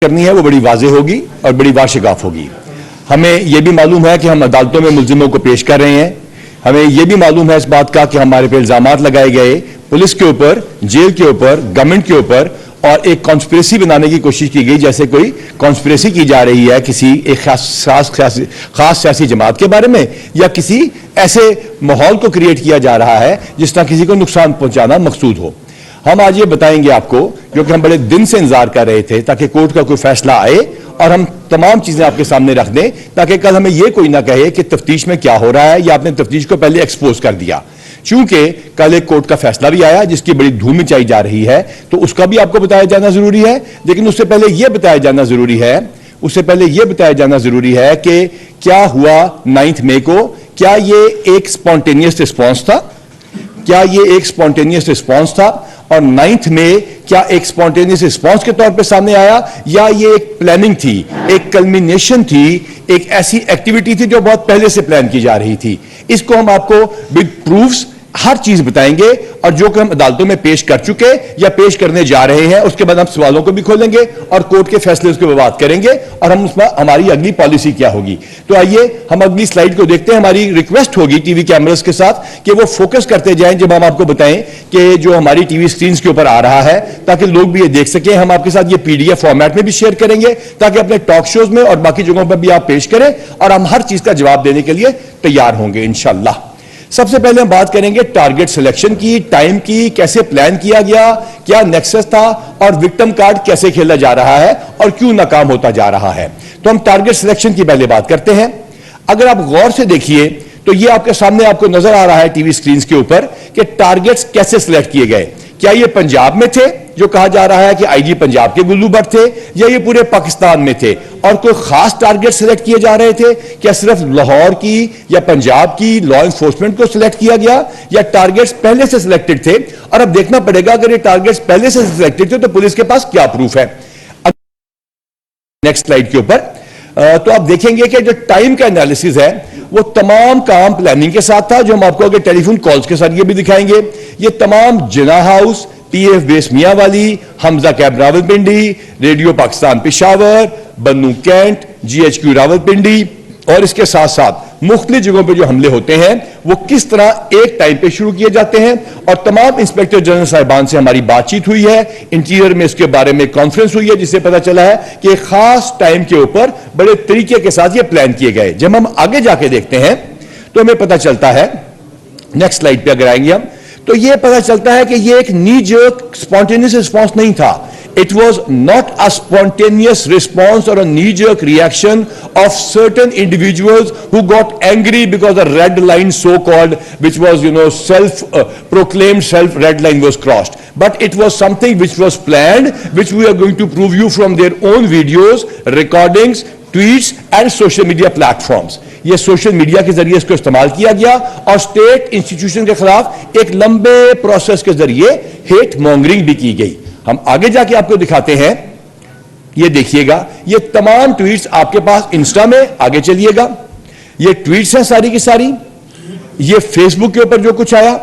کرنی ہے وہ بڑی واضح ہوگی اور بڑی واشگاف ہوگی۔ ہمیں یہ بھی معلوم ہے کہ ہم عدالتوں میں ملزموں کو پیش کر رہے ہیں۔ ہمیں یہ بھی معلوم ہے اس بات کا کہ ہمارے پہ الزامات لگائے گئے پولیس کے اوپر، جیل کے اوپر، گورنمنٹ کے اوپر، اور ایک کانسپریسی بنانے کی کوشش کی گئی جیسے کوئی کانسپریسی کی جا رہی ہے کسی ایک خاص سیاسی جماعت کے بارے میں، یا کسی ایسے ماحول کو کریٹ کیا جا رہا ہے جس طرح کسی کو نقصان پہنچانا مقصود ہو۔ ہم آج یہ بتائیں گے آپ کو، کیونکہ ہم بڑے دن سے انتظار کر رہے تھے تاکہ کورٹ کا کوئی فیصلہ آئے اور ہم تمام چیزیں آپ کے سامنے رکھ دیں، تاکہ کل ہمیں یہ کوئی نہ کہے کہ تفتیش میں کیا ہو رہا ہے یا آپ نے تفتیش کو پہلے ایکسپوز کر دیا۔ چونکہ کل ایک کورٹ کا فیصلہ بھی آیا جس کی بڑی دھوم مچائی جا رہی ہے، تو اس کا بھی آپ کو بتایا جانا ضروری ہے، لیکن اس سے پہلے یہ بتایا جانا ضروری ہے کہ کیا ہوا 9 مئی کو۔ کیا یہ ایک سپونٹینیس رسپانس تھا؟ اور 9 مئی کیا ایک سپونٹینیس رسپانس کے طور پہ سامنے آیا، یا یہ ایک پلاننگ تھی، ایک کلمینیشن تھی، ایک ایسی ایکٹیویٹی تھی جو بہت پہلے سے پلان کی جا رہی تھی؟ اس کو ہم آپ کو ود پروفز ہر چیز بتائیں گے، اور جو کہ ہم عدالتوں میں پیش کر چکے یا پیش کرنے جا رہے ہیں، اس کے بعد ہم سوالوں کو بھی کھولیں گے اور کورٹ کے فیصلے اس کے بات کریں گے، اور ہم اس میں ہماری اگلی پالیسی کیا ہوگی۔ تو آئیے ہم اگلی سلائیڈ کو دیکھتے ہیں۔ ہماری ریکویسٹ ہوگی ٹی وی کیمراز کے ساتھ کہ وہ فوکس کرتے جائیں جب ہم آپ کو بتائیں کہ جو ہماری ٹی وی سکرینز کے اوپر آ رہا ہے، تاکہ لوگ بھی یہ دیکھ سکیں۔ ہم آپ کے ساتھ یہ PDF فارمیٹ میں بھی شیئر کریں گے تاکہ اپنے ٹاک شوز میں اور باقی جگہوں پر بھی آپ پیش کریں، اور ہم ہر چیز کا جواب دینے کے لیے تیار ہوں گے انشاءاللہ۔ سب سے پہلے ہم بات کریں گے ٹارگٹ سلیکشن کی، ٹائم کی، کیسے پلان کیا گیا، کیا نیکسس تھا، اور وکٹم کارڈ کیسے کھیلا جا رہا ہے اور کیوں ناکام ہوتا جا رہا ہے۔ تو ہم ٹارگٹ سلیکشن کی پہلے بات کرتے ہیں۔ اگر آپ غور سے دیکھیے تو یہ آپ کے سامنے آپ کو نظر آ رہا ہے ٹی وی سکرینز کے اوپر کہ ٹارگٹس کیسے سلیکٹ کیے گئے۔ کیا یہ پنجاب میں تھے جو کہا جا رہا ہے کہ IG پنجاب کے گلو بٹ تھے، یا یہ پورے پاکستان میں تھے، اور کوئی خاص ٹارگٹ سلیکٹ کیے جا رہے تھے؟ کیا صرف لاہور کی یا پنجاب کی لا انفورسمنٹ کو سلیکٹ کیا گیا، یا ٹارگٹس پہلے سے سلیکٹڈ تھے؟ اور اب دیکھنا پڑے گا اگر یہ ٹارگٹس پہلے سے سلیکٹڈ تھے تو پولیس کے پاس کیا پروف ہے۔ نیکسٹ سلائیڈ کے اوپر تو آپ دیکھیں گے کہ جو ٹائم کا انالیسز ہے وہ تمام کام پلاننگ کے ساتھ تھا، جو ہم آپ کو اگر ٹیلی فون کالز کے ساتھ یہ بھی دکھائیں گے۔ یہ تمام جناح ہاؤس، PF بیس میاں والی، حمزہ کیب راولپنڈی، ریڈیو پاکستان پشاور، بنو کینٹ، GHQ راولپنڈی، اور اس کے ساتھ ساتھ مختلف جگہوں پہ جو حملے ہوتے ہیں وہ کس طرح ایک ٹائم پہ شروع کیے جاتے ہیں۔ اور تمام انسپیکٹر جنرل صاحبان سے ہماری بات چیت ہوئی ہے، انٹیریئر میں اس کے بارے میں کانفرنس ہوئی ہے، جس سے پتا چلا ہے کہ ایک خاص ٹائم کے اوپر بڑے طریقے کے ساتھ یہ پلان کیے گئے۔ جب ہم آگے جا کے دیکھتے ہیں تو ہمیں پتا چلتا ہے، نیکسٹ سلائیڈ پہ اگر آئیں گے ہم، تو یہ پتا چلتا ہے کہ یہ ایک نی جرک سپونٹینیس رسپانس نہیں تھا۔ It was not a spontaneous response or a knee-jerk reaction of certain individuals who got angry because a red line so-called, which was, proclaimed self-red line was crossed. But it was something which was planned, which we are going to prove you from their own videos, recordings, tweets and social media platforms. یہ social media کے ذریعے اس کو استعمال کیا گیا اور state institution کے خلاف ایک لمبے پروسیس کے ذریعے ہیٹ مونگرنگ بھی کی گئی۔ ہم آگے جا کے آپ کو دکھاتے ہیں، یہ دیکھیے گا، یہ تمام ٹویٹس آپ کے پاس انسٹا میں، آگے چلیے گا، یہ ٹویٹس ہیں ساری کی ساری، یہ فیس بک کے اوپر جو کچھ آیا،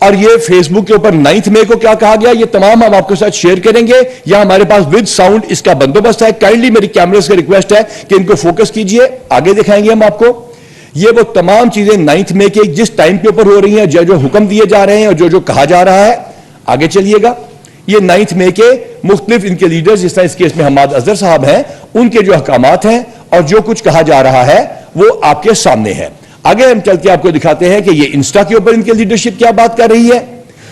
اور یہ فیس بک کے اوپر 9 مئی کو کیا کہا گیا، یہ تمام ہم آپ کے ساتھ شیئر کریں گے۔ یا ہمارے پاس ود ساؤنڈ اس کا بندوبست ہے۔ کائنڈلی میری کیمرے سے ریکویسٹ ہے کہ ان کو فوکس کیجئے، آگے دکھائیں گے ہم آپ کو۔ یہ وہ تمام چیزیں 9 مئی کے جس ٹائم کے اوپر ہو رہی ہیں، جو حکم دیے جا رہے ہیں اور جو کہا جا رہا ہے، آگے چلیے گا۔ یہ 9 مئی کے مختلف ان کے لیڈرز، جس طرح اس کیس میں حماد اظہر صاحب ہیں، ان کے جو احکامات ہیں اور جو کچھ کہا جا رہا ہے وہ آپ کے سامنے ہے۔ آگے ہم چل کے آپ کو دکھاتے ہیں کہ یہ انسٹا کے اوپر ان کی لیڈرشپ کیا بات کر رہی ہے۔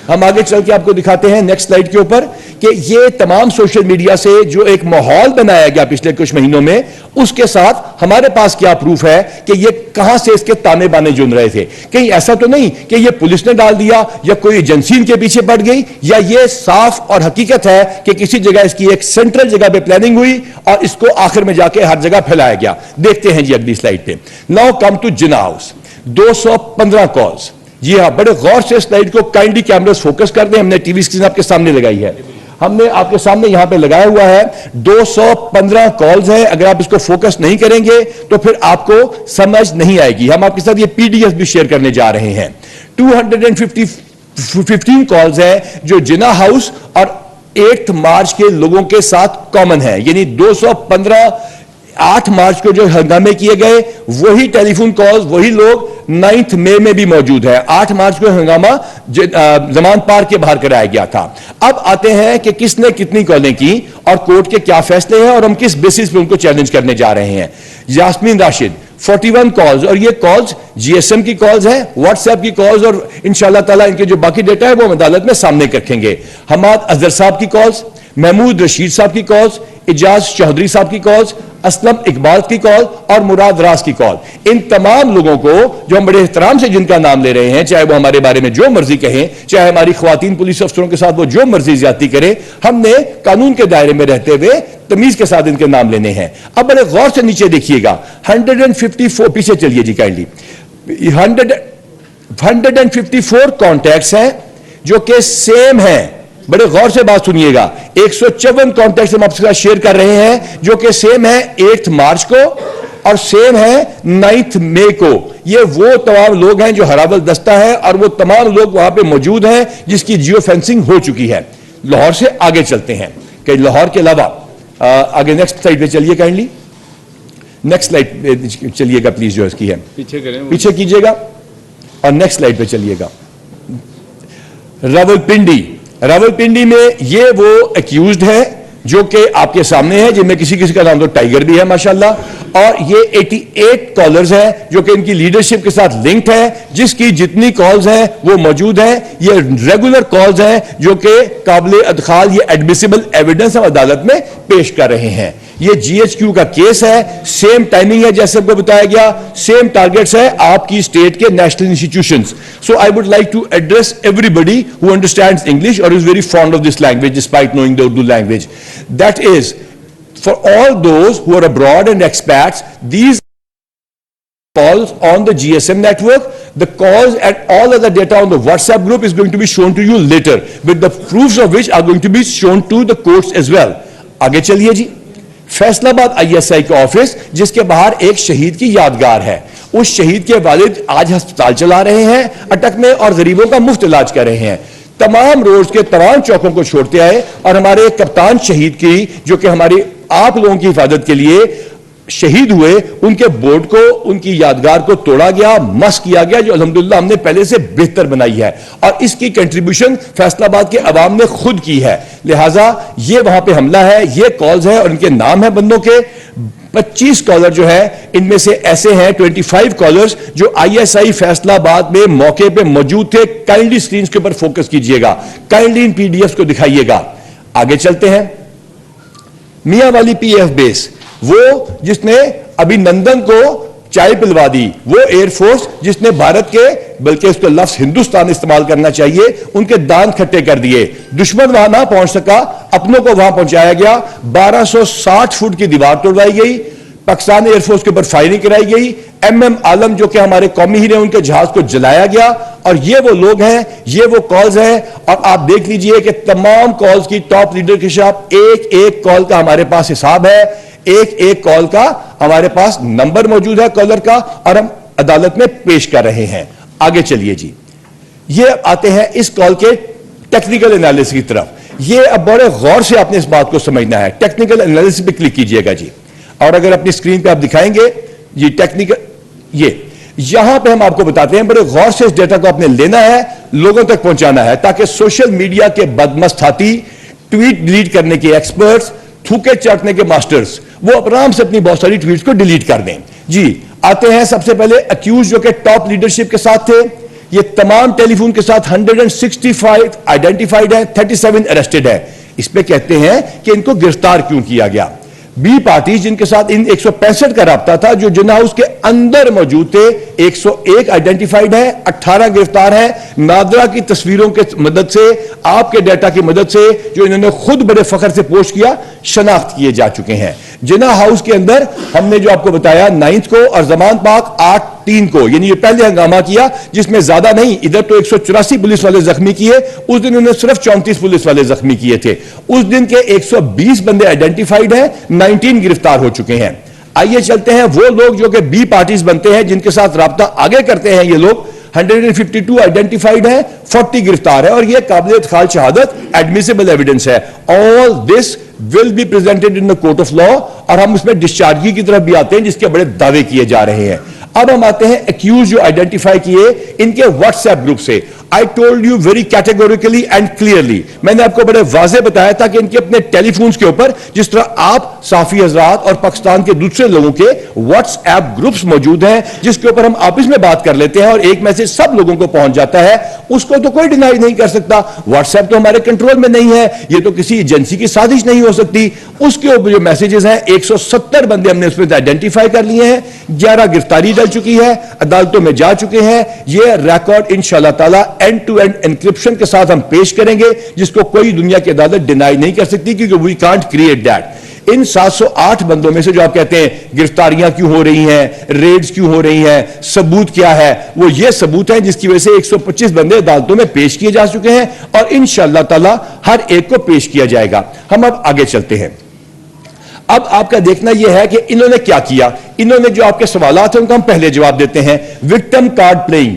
ہم آگے چل کے آپ کو دکھاتے ہیں نیکسٹ سلائیڈ کے اوپر کہ یہ تمام سوشل میڈیا سے جو ایک ماحول بنایا گیا پچھلے کچھ مہینوں میں، اس کے ساتھ ہمارے پاس کیا پروف ہے کہ یہ کہاں سے اس کے تانے بانے جن رہے تھے۔ کہیں ایسا تو نہیں کہ یہ پولیس نے ڈال دیا یا کوئی ایجنسی ان کے پیچھے پڑ گئی، یا یہ صاف اور حقیقت ہے کہ کسی جگہ اس کی ایک سینٹرل جگہ پہ پلاننگ ہوئی اور اس کو آخر میں جا کے ہر جگہ پھیلایا گیا۔ دیکھتے ہیں جی اگلی سلائیڈ پہ۔ Now come to Jinnah house, 215 calls. جی ہاں، بڑے غور سے سلائیڈ کو کائنڈلی کیمراز فوکس کر دیں۔ ہم نے ٹی وی اسکرین آپ کے سامنے لگائی ہے، ہم نے آپ کے سامنے یہاں پہ لگایا ہوا ہے، 215 کالز ہیں۔ اگر آپ اس کو فوکس نہیں کریں گے تو پھر آپ کو سمجھ نہیں آئے گی۔ ہم آپ کے ساتھ یہ PDF بھی شیئر کرنے جا رہے ہیں۔ 215 کالز ہیں جو جناح ہاؤس اور 8 مارچ کے لوگوں کے ساتھ کامن ہے، یعنی 215 8 مارچ کو جو ہنگامے کیے گئے وہی ٹیلی فون کالز وہی لوگ 9 مئی میں بھی موجود ہیں۔ 8 مارچ کو ہنگامہ زمان پارک کے باہر کرایا گیا تھا۔ اب آتے ہیں کہ کس نے کتنی کالیں کی اور کورٹ کے کیا فیصلے ہیں اور ہم کس بیسس پہ ان کو چیلنج کرنے جا رہے ہیں۔ یاسمین راشد 41 کالز، اور یہ کالز جی ایس ایم کی کالز ہیں، واٹس ایپ کی کالز، اور انشاءاللہ تعالیٰ ان کے جو باقی ڈیٹا ہے وہ ہم عدالت میں سامنے رکھیں گے۔ حماد اظہر صاحب کی کالز، محمود رشید صاحب کی کالز، اجاز چودھری صاحب کی کالز، اسلم اقبال کی کال اور مراد راز کی کال، ان تمام لوگوں کو جو ہم بڑے احترام سے جن کا نام لے رہے ہیں، چاہے وہ ہمارے بارے میں جو مرضی کہیں، چاہے ہماری خواتین پولیس افسروں کے ساتھ وہ جو مرضی زیادتی کریں، ہم نے قانون کے دائرے میں رہتے ہوئے تمیز کے ساتھ ان کے نام لینے ہیں۔ اب بڑے غور سے نیچے دیکھیے گا، 154 پیچھے چلیے جی کائنڈلی، 154 کانٹیکٹس ہیں جو کہ سیم ہیں۔ بڑے غور سے بات سنیے گا، 154 کانٹیکٹس ہم آپ کے ساتھ شیئر کر رہے ہیں جو کہ سیم ہے 8 مارچ کو اور سیم ہے 9 مئی کو۔ یہ وہ تمام لوگ ہیں جو ہراول دستہ ہے اور وہ تمام لوگ وہاں پہ موجود ہیں جس کی جیو فینسنگ ہو چکی ہے۔ لاہور سے آگے چلتے ہیں کہ لاہور کے علاوہ آگے نیکسٹ سلائیڈ پہ چلیے کائنڈلی، نیکسٹ سلائیڈ چلیے گا پلیز، جو اس کی ہے پیچھے کیجیے گا اور نیکسٹ سلائیڈ پہ چلیے گا۔ راولپنڈی میں یہ وہ ایکیوزڈ ہے جو کہ آپ کے سامنے ہے، جن میں کسی کا نام تو ٹائیگر بھی ہے ماشاءاللہ، اور یہ 88 کالرز ہیں جو کہ ان کی لیڈرشپ کے ساتھ لنکڈ ہے، جس کی جتنی کالز ہیں وہ موجود ہیں۔ یہ ریگولر کالز ہیں جو کہ قابل ادخال، یہ ایڈمیسیبل ایویڈنس ہم عدالت میں پیش کر رہے ہیں۔ یہ جی ایچ کیو کا کیس ہے، سیم ٹائمنگ ہے جیسے آپ کو بتایا گیا، سیم ٹارگیٹس ہے آپ کی اسٹیٹ کے national institutions. So I would like to address everybody who understands English اور is very fond of this language despite knowing the Urdu language, that is for all those who are abroad and expats, these calls on the GSM network, the calls and all other data on the WhatsApp group is going to be shown to you later, with the proofs of which are going to be shown to the courts as well. آگے چلیے جی، فیصلہ آباد I S I کا office جس کے باہر ایک شہید کی یادگار ہے، اس شہید کے والد آج ہسپتال چلا رہے ہیں اٹک میں اور غریبوں کا مفت علاج کر رہے ہیں۔ تمام روز کے تمام چوکوں کو چھوڑتے آئے اور ہمارے کپتان شہید کی جو کہ ہماری آپ لوگوں کی حفاظت کے لیے شہید ہوئے، ان کے بورڈ کو، ان کی یادگار کو توڑا گیا، مس کیا گیا، جو الحمدللہ ہم نے پہلے سے بہتر بنائی ہے اور اس کی کنٹریبیوشن فیصل آباد کے عوام نے خود کی ہے۔ لہٰذا یہ وہاں پہ حملہ ہے، یہ کالز ہیں اور ان کے نام ہیں بندوں کے۔ 25 کالر جو ہے ان میں سے ایسے ہیں 25 کالرز جو آئی ایس آئی فیصل آباد میں موقع پہ موجود تھے۔ کائنڈلی سکرینز کے اوپر فوکس کیجئے گا، کائنڈلی ان پی ڈی ایف کو دکھائیے گا۔ آگے چلتے ہیں، میاں والی پی ایف بیس، وہ جس نے ابھی نندن کو چائے پلوا دی، وہ ایئر فورس جس نے بھارت کے، بلکہ اس کو لفظ ہندوستان استعمال کرنا چاہیے، ان کے دان کھٹے کر دیے، دشمن وہاں نہ پہنچ سکا، اپنوں کو وہاں پہنچایا گیا، 1260 فٹ کی دیوار توڑوائی گئی، پاکستان ایئر فورس کے اوپر فائرنگ کرائی گئی، ایم ایم عالم جو کہ ہمارے قومی ہیرے، ان کے جہاز کو جلایا گیا، اور یہ وہ لوگ ہیں، یہ وہ کالز ہیں۔ اور آپ دیکھ لیجئے کہ تمام کالز کی ٹاپ لیڈر کے خلاف ایک ایک کال کا ہمارے پاس حساب ہے، ایک ایک کال کا ہمارے پاس نمبر موجود ہے کالر کا، اور ہم عدالت میں پیش کر رہے ہیں۔ آگے چلیے جی، یہ آتے ہیں اس کال کے ٹیکنیکل انالیسس کی طرف۔ یہ اب بڑے غور سے آپ نے اس بات کو سمجھنا ہے، ٹیکنیکل انالیسس پہ کلک کیجئے گا جی، اور اگر اپنی اسکرین پہ آپ دکھائیں گے یہ ٹیکنیکل، یہ یہاں پہ ہم آپ کو بتاتے ہیں بڑے غور سے اس ڈیٹا کو آپ نے لینا ہے، لوگوں تک پہنچانا ہے، تاکہ سوشل میڈیا کے بدمست ہاتھی، ٹویٹ ڈیلیٹ کرنے کے ایکسپرٹس، تھوکے چاٹنے کے ماسٹرز، وہ آرام سے اپنی بہت ساری ٹویٹس کو ڈیلیٹ کر دیں جی۔ آتے ہیں سب سے پہلے اکیوز جو کہ ٹاپ لیڈرشپ کے ساتھ تھے، یہ تمام ٹیلی فون کے ساتھ 165 آئیڈینٹیفائڈ ہیں، 37 اریسٹڈ ہیں۔ اس پہ کہتے ہیں کہ ان کو گرفتار کیوں کیا گیا۔ بی پارٹیز جن کے ساتھ ان 165 کا رابطہ تھا، جو جناح ہاؤس کے اندر موجود تھے، 101 آئیڈینٹیفائڈ ہیں، 18 گرفتار ہیں۔ نادرا کی تصویروں کے مدد سے، آپ کے ڈیٹا کی مدد سے، جو انہوں نے خود بڑے فخر سے پوسٹ کیا، شناخت کیے جا چکے ہیں۔ جناح ہاؤس کے اندر ہم نے جو آپ کو بتایا 9 کو اور زمان پاک 8/3 کو، یعنی یہ پہلے ہنگامہ کیا جس میں زیادہ نہیں، ادھر تو 184 پولیس والے زخمی کیے، اس دن انہوں نے صرف 34 پولیس والے زخمی کیے تھے۔ اس دن کے 120 بندے آئیڈینٹیفائڈ ہیں، 19 گرفتار ہو چکے ہیں۔ آئیے چلتے ہیں وہ لوگ جو کہ بی پارٹیز بنتے ہیں، جن کے ساتھ رابطہ آگے کرتے ہیں یہ لوگ، 152 आइडेंटिफाइड है, 40 गिरफ्तार है, और यह काबिल इत्खाल शहादत एडमिसिबल एविडेंस है. All this will be presented in the court of law. और हम उसमें डिस्चार्जी की तरफ भी आते हैं जिसके बड़े दावे किए जा रहे हैं. अब हम आते हैं एक्यूज जो आइडेंटिफाई किए इनके व्हाट्सएप ग्रुप से. I told you very categorically and clearly, मैंने आपको बड़े वाजे बताया था कि इनके अपने टेलीफोन्स के ऊपर, जिस तरह आप साफी हजरात और पाकिस्तान के दूसरे लोगों के व्हाट्सएप ग्रुप्स मौजूद हैं जिसके ऊपर हम आपस में बात कर लेते हैं और एक मैसेज सब लोगों को पहुंच जाता है, उसको तो कोई डिनाई नहीं कर सकता. व्हाट्सएप तो हमारे कंट्रोल में नहीं है, ये तो किसी एजेंसी की साजिश नहीं हो सकती. उसके ऊपर जो मैसेजेस हैं 170 बंदे हमने उसमें आइडेंटिफाई कर लिए हैं, 11 गिरफ्तारी डल चुकी है, अदालतों में जा चुके हैं. ये रिकॉर्ड इंशाअल्लाह ताला एंड टू एंड एनक्रिप्शन के साथ हम पेश करेंगे जिसको कोई दुनिया की अदालत डिनाई नहीं कर सकती, क्योंकि वी कांट क्रिएट दैट. इन 708 बंदों में से जो आप कहते हैं गिरफ्तारियां क्यों हो रही हैं, रेड्स क्यों हो रही हैं, सबूत क्या है, वो ये सबूत हैं जिसकी वजह से 125 बंदे अदालतों में पेश किए जा चुके हैं और इंशाअल्लाह ताला हर एक को पेश किया जाएगा. हम अब आगे चलते हैं. अब आपका देखना यह है कि इन्होंने क्या किया. इन्होंने जो आपके सवालात हैं उनका हम पहले जवाब देते हैं. Victim card playing.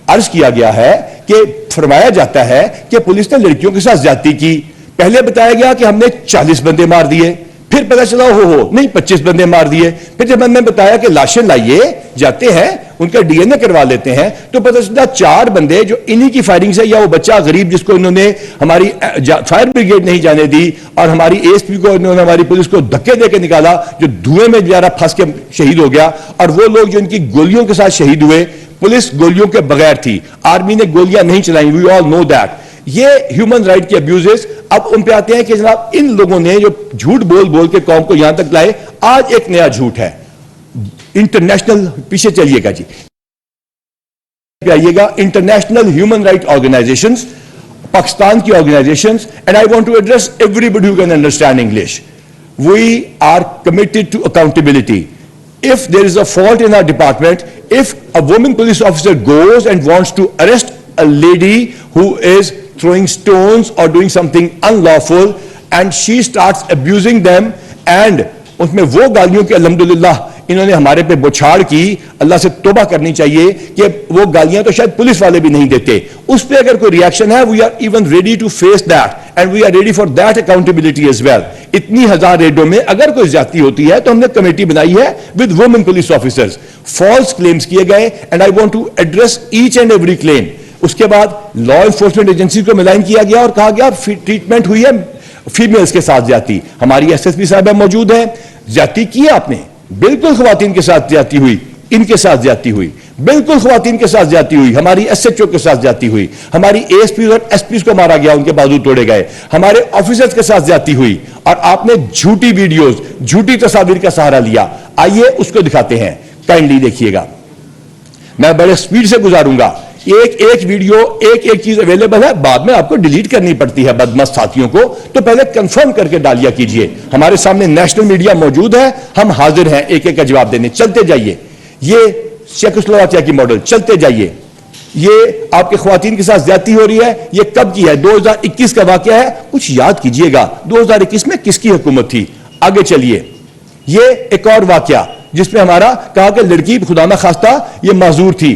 अर्ज किया गया है कि फरमाया जाता है कि पुलिस ने लड़कियों के साथ ज्यादती की. पहले बताया गया कि हमने 40 बंदे मार दिए, फिर पता चला हो नहीं 25 बंदे मार दिए. फिर जब हमने बताया कि लाशें लाइए जाते हैं उनका डीएनए करवा लेते हैं तो पता चला 4 बंदे जो इन्हीं की फायरिंग से, या वो बच्चा गरीब जिसको इन्होंने हमारी फायर ब्रिगेड नहीं जाने दी और हमारी एएसपी को इन्होंने हमारी पुलिस को धक्के देकर निकाला जो धुएं में बेचारा फंस के शहीद हो गया, और वो लोग जो इनकी गोलियों के साथ शहीद हुए, पुलिस गोलियों के बगैर थी, आर्मी ने गोलियां नहीं चलाई. We all know that. ये ह्यूमन राइट के अब्यूजेस. अब उन पे आते हैं कि जनाब इन लोगों ने जो झूठ बोल बोल के कौम को यहां तक लाए. आज एक नया झूठ है इंटरनेशनल, पीछे चलिएगा जी, आइएगा, international human right organisations, Pakistan की organisations, and I want to address everybody who can understand English. We are committed to accountability. If there is a fault in our department, if a woman police officer goes and wants to arrest a lady who is throwing stones or doing something unlawful and she starts abusing them, and उसमें वो गालियों के अल्हम्दुलिल्लाह इन्होंने हमारे पे बौछार की, अल्लाह से तौबा करनी चाहिए कि वो गालियां तो शायद पुलिस वाले भी नहीं देते. उस पे अगर कोई रिएक्शन है, we are even ready to face that and we are ready for that accountability as well. इतनी हजार रेडों में अगर कोई ज्यादती होती है तो हमने कमेटी बनाई है with women police officers. False claims किए गए and I want to address each and every claim. उसके बाद लॉ एनफोर्समेंट एजेंसी को मिलाइन किया गया और कहा गया ट्रीटमेंट हुई है फीमेल्स के साथ ज्यादती. हमारी एसएसपी साहब मौजूद है. ज्यादती की आपने, बिल्कुल खवातीन के साथ ज्यादती हुई, इनके साथ ज्यादती हुई, बिल्कुल खवातीन के साथ ज्यादती हुई, हमारी एसएचओ के साथ ज्यादती हुई, हमारी एएसपी और एसपी को मारा गया, उनके बाजू तोड़े गए, हमारे ऑफिसर्स के साथ ज्यादती हुई, और आपने झूठी वीडियोस, झूठी तस्वीर का सहारा लिया. आइए उसको दिखाते हैं, काइंडली देखिएगा. मैं बड़े स्पीड से गुजारूंगा. एक एक वीडियो, एक एक चीज अवेलेबल है, बाद में आपको डिलीट करनी पड़ती है बदमस्त साथियों को, तो पहले कंफर्म करके डालिया कीजिए. हमारे सामने नेशनल मीडिया मौजूद है, हम हाजिर हैं एक एक का जवाब देने. चलते जाइए. ये चेकोस्लोवाकिया की मॉडल, चलते जाइए. ये आपके ख्वातीन के साथ ज्यादती हो रही है. ये कब की है? 2021 का वाकया है. कुछ याद कीजिएगा 2021 में किसकी हुकूमत थी. आगे चलिए. ये एक और वाकया जिसमें हमारा कहा कि लड़की खुदा ना खास्ता ये माजूर थी,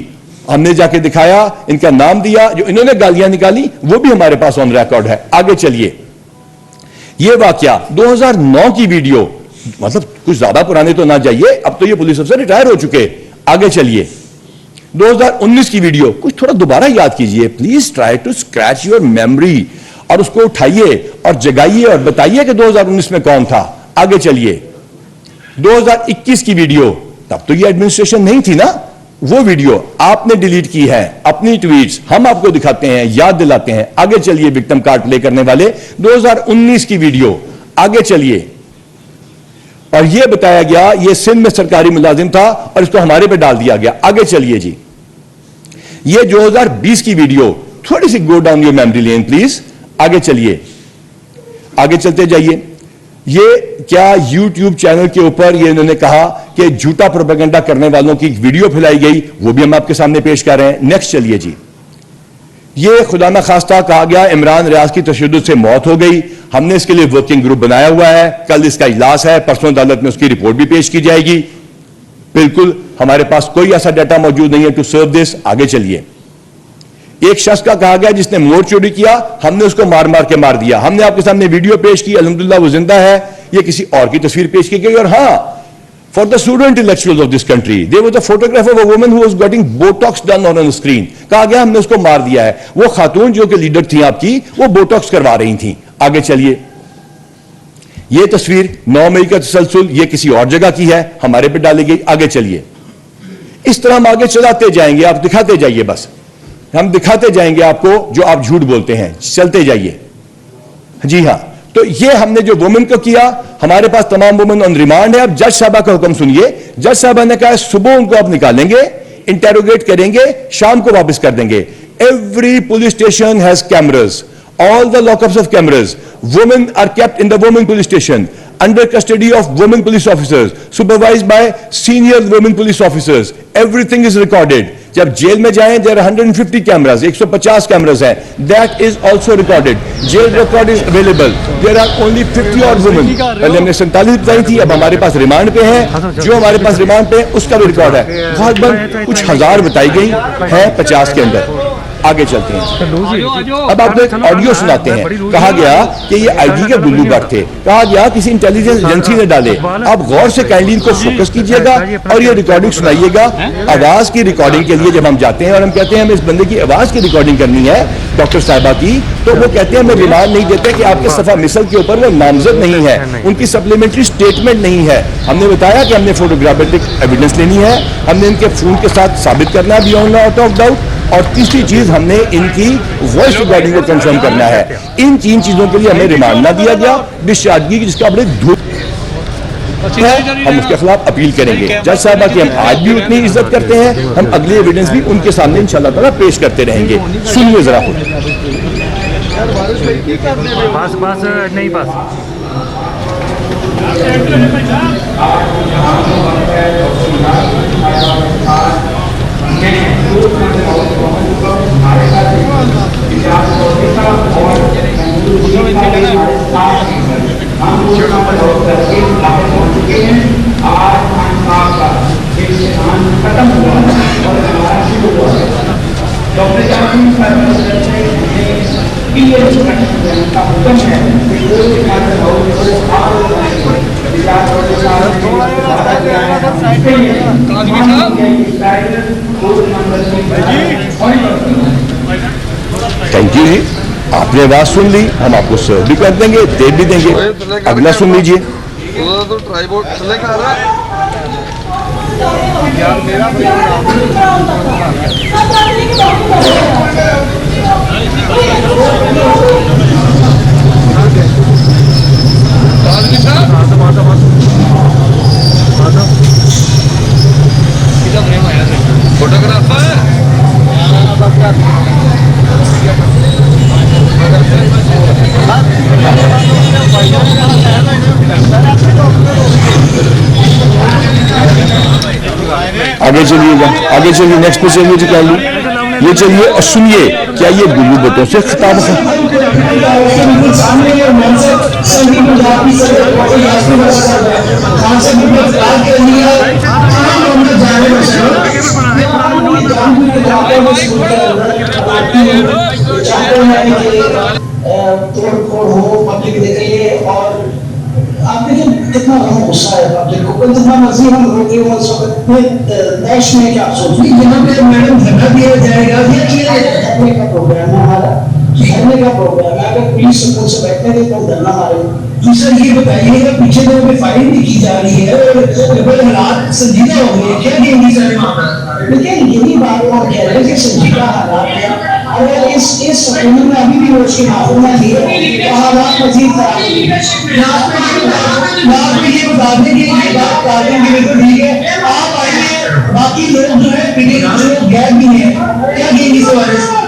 हमने जाके दिखाया, इनका नाम दिया, जो इन्होंने गालियां निकाली वो भी हमारे पास ऑन रिकॉर्ड है. आगे चलिए. ये वाकया 2009 की वीडियो, मतलब कुछ ज्यादा पुराने तो ना जाइए, अब तो ये पुलिस अफसर रिटायर हो चुके. आगे चलिए. 2019 की वीडियो, कुछ थोड़ा दोबारा याद कीजिए please. Try to scratch your memory और उसको उठाइए और जगाइए और बताइए कि 2019 में कौन था. आगे चलिए. 2021 की वीडियो, तब तो ये एडमिनिस्ट्रेशन नहीं थी ना. वो वीडियो आपने डिलीट की है, अपनी ट्वीट्स हम आपको दिखाते हैं, याद दिलाते हैं. आगे चलिए. विक्टिम कार्ड प्ले करने वाले 2019 की वीडियो. आगे चलिए. और यह बताया गया ये सिंध में सरकारी मुलाजिम था और इसको हमारे पे डाल दिया गया. आगे चलिए जी. ये 2020 की वीडियो, थोड़ी सी go down your memory lane please. आगे चलिए. आगे चलते जाइए. ये क्या YouTube चैनल के ऊपर ये इन्होंने कहा कि झूठा प्रोपेगेंडा करने वालों की वीडियो फैलाई गई, वो भी हम आपके सामने पेश कर रहे हैं. नेक्स्ट चलिए जी. ये खुदा ना खास्ता कहा गया इमरान रियाज की तशद्दुद से मौत हो गई. हमने इसके लिए वर्किंग ग्रुप बनाया हुआ है. कल इसका इजलास है, परसों अदालत में उसकी रिपोर्ट भी पेश की जाएगी. बिल्कुल हमारे पास कोई ऐसा डाटा मौजूद नहीं है टू सर्व दिस. आगे चलिए. ایک شخص کا کہا گیا جس نے موڑ چوری کیا, ہم نے اس کو مار مار کے مار دیا. ہم نے آپ کے سامنے ویڈیو پیش کی, الحمدللہ وہ زندہ ہے. یہ کسی اور کی تصویر پیش کی گئی. اور ہاں, for the pseudo intellectuals of this country, there was a photograph of a woman who was getting botox done on a screen. کہا گیا ہم نے اس کو مار دیا ہے. وہ خاتون جو کہ لیڈر تھی آپ کی, وہ بوٹاکس کروا رہی تھیں. آگے چلیے, یہ تصویر 9 مئی کا تسلسل, یہ کسی اور جگہ کی ہے, ہمارے پہ ڈالی گئی. آگے چلیے, اس طرح ہم آگے چلاتے جائیں گے, آپ دکھاتے جائیے, بس ہم دکھاتے جائیں گے آپ کو جو آپ جھوٹ بولتے ہیں. چلتے جائیے. جی ہاں, تو یہ ہم نے جو وومن کو کیا, ہمارے پاس تمام وومن آن ریمانڈ ہے. اب جج صاحبہ کا حکم سنیے. جج صاحبہ نے کہا صبح ان کو آپ نکالیں گے, انٹیروگیٹ کریں گے, شام کو واپس کر دیں گے. Every police station has cameras, all the lockups of cameras. Women are kept in the women police station under custody of women police officers, supervised by senior women police officers. Everything is recorded. جب jail میں جائیں, there are 150 cameras, 150 cameras ہیں. That is also recorded. Jail record is available. There are only 50 odd women. پہلے ہم نے 47 بتائی تھی, اب ہمارے پاس ریمانڈ پہ ہیں. جو ہمارے پاس ریمانڈ پہ اس کا بھی ریکارڈ ہے. غالباً کچھ ہزار بتائی گئی ہے 50 کے اندر. آگے چلتے ہیں. اب آپ کو ایک آڈیو سناتے ہیں. کہا گیا کہ یہ آئی ڈی کے گلو بٹ تھے. کہا گیا کسی انٹیلیجنس ایجنسی نے ڈالے. آپ غور سے کائنڈلی ان کو فوکس کیجئے گا اور یہ ریکارڈنگ سنائیے گا. آواز کی ریکارڈنگ کے لیے جب ہم جاتے ہیں اور ہم کہتے ہیں ہمیں اس بندے کی آواز کی ریکارڈنگ کرنی ہے, ڈاکٹر صاحبہ کی, تو وہ کہتے ہیں ہمیں ریمانڈ نہیں دیتے کہ آپ کے صفحہ مثل کے اوپر وہ نامزد نہیں ہے, ان کی سپلیمنٹری سٹیٹمنٹ نہیں ہے. ہم نے بتایا کہ ہم نے فوٹوگرافک ایویڈنس لینی ہے, ہم نے ان کے فون کے ساتھ ثابت کرنا ہے بیونڈ آؤٹ آف ڈاؤٹ. اور تیسری چیز, ہم نے ان کی وائس ریکارڈنگ کو کنفرم کرنا ہے. ان 3 چیزوں کے لیے ہمیں ریمانڈ نہ دیا گیا. ڈسچارجگی کی جس کا بڑے دھوپ ہے, ہم اس کے خلاف اپیل کریں گے. جج صاحبہ کی ہم آج بھی اتنی عزت کرتے ہیں, ہم اگلی ایویڈنس بھی ان کے سامنے انشاءاللہ تعالیٰ پیش کرتے رہیں گے. سنیے ذرا خود. تھینک یو جی, آپ نے بات سن لی, ہم آپ کو سرو بھی کر دیں گے, دے بھی دیں گے. اگلا سن لیجیے. آگے چلیے گا, آگے چلیے, نیکسٹ پہ چلیے جی. کیا یہ چلیے اور سنیے, کیا یہ گلو بٹوں سے خطاب ہے؟ توڑ پھوڑ ہو, پبلک دیکھ لیے, اور آپ دیکھیں کتنا غصہ ہے پبلک کو. جتنا مرضی ہم روکے ہوں اس وقت دیش میں کیا سوچ رہی. یہاں پہ میڈم دھرنا دیا جائے گا, یہ دھرنے کا پروگرام ہے ہمارا, دھرنے کا پروگرام ہے. اگر پولیس سکول سے بیٹھنے دے تو دھرنا مارے. دوسرا یہ بتائیے گا پیچھے جو ہمیں فائرنگ بھی کی جا رہی ہے, اور حالات سنجیدہ ہو گئی ہے, کیا یہ نہیں سارے معاملات, لیکن یہی بات کو کہہ رہے ہیں کہ سنجیدہ حالات ہیں. اگر اس حکومت میں ابھی بھی روز کی معافی نہ لیے تو حالات مزید خراب ہوگی. آپ یہ بتا دیں کہ یہ بات کاٹیں گے تو ٹھیک ہے, آپ آئیے, باقی لوگ جو ہے پیڑھی جو غیر بھی ہیں, کیا یہ نہیں سوال ہے.